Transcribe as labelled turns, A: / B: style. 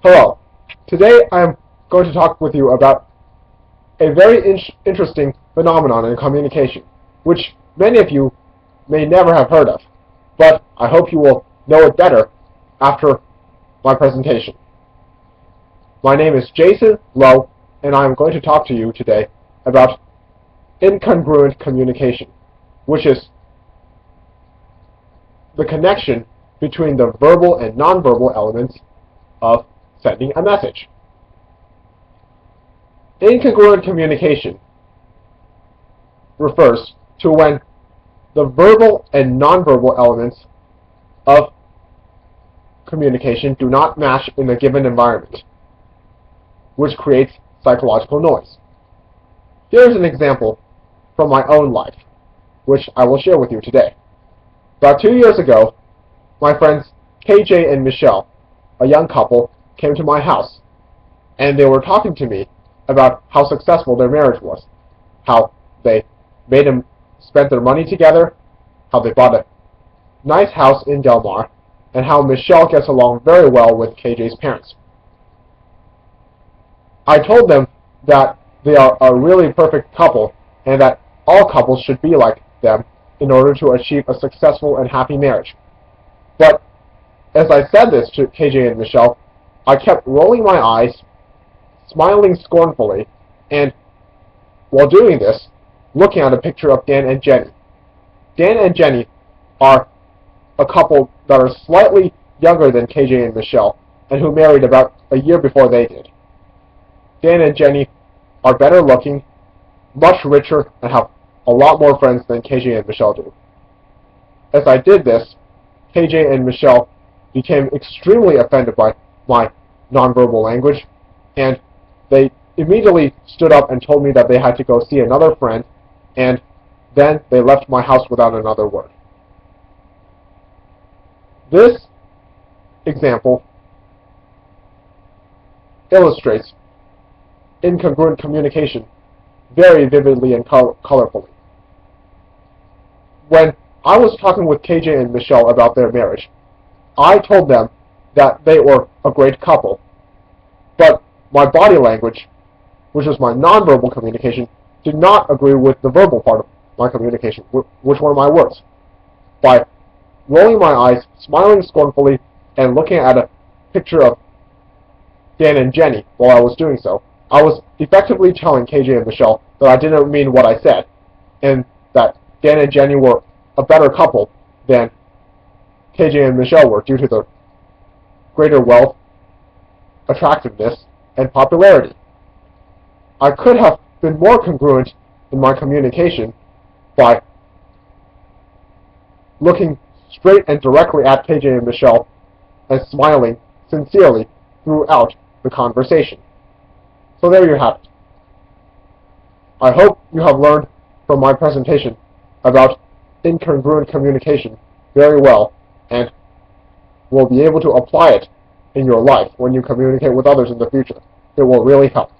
A: Hello. Today I'm going to talk with you about a very interesting phenomenon in communication, which many of you may never have heard of, but I hope you will know it better after my presentation. My name is Jason Lowe, and I am going to talk to you today about incongruent communication, which is the connection between the verbal and nonverbal elements of sending a message. Incongruent communication refers to when the verbal and nonverbal elements of communication do not match in a given environment, which creates psychological noise. Here's an example from my own life, which I will share with you today. About 2 years ago, my friends KJ and Michelle, a young couple, came to my house, and they were talking to me about how successful their marriage was, how they spent their money together, how they bought a nice house in Del Mar, and how Michelle gets along very well with KJ's parents. I told them that they are a really perfect couple and that all couples should be like them in order to achieve a successful and happy marriage. But as I said this to KJ and Michelle, I kept rolling my eyes, smiling scornfully, and while doing this, looking at a picture of Dan and Jenny. Dan and Jenny are a couple that are slightly younger than KJ and Michelle, and who married about a year before they did. Dan and Jenny are better looking, much richer, and have a lot more friends than KJ and Michelle do. As I did this, KJ and Michelle became extremely offended by my nonverbal language, and they immediately stood up and told me that they had to go see another friend, and then they left my house without another word. This example illustrates incongruent communication very vividly and colorfully. When I was talking with KJ and Michelle about their marriage, I told them that they were a great couple, but my body language, which was my nonverbal communication, did not agree with the verbal part of my communication, which were my words. By rolling my eyes, smiling scornfully, and looking at a picture of Dan and Jenny while I was doing so, I was effectively telling KJ and Michelle that I didn't mean what I said, and that Dan and Jenny were a better couple than KJ and Michelle were due to their greater wealth, attractiveness, and popularity. I could have been more congruent in my communication by looking straight and directly at KJ and Michelle and smiling sincerely throughout the conversation. So there you have it. I hope you have learned from my presentation about incongruent communication very well and will be able to apply it in your life when you communicate with others in the future. It will really help.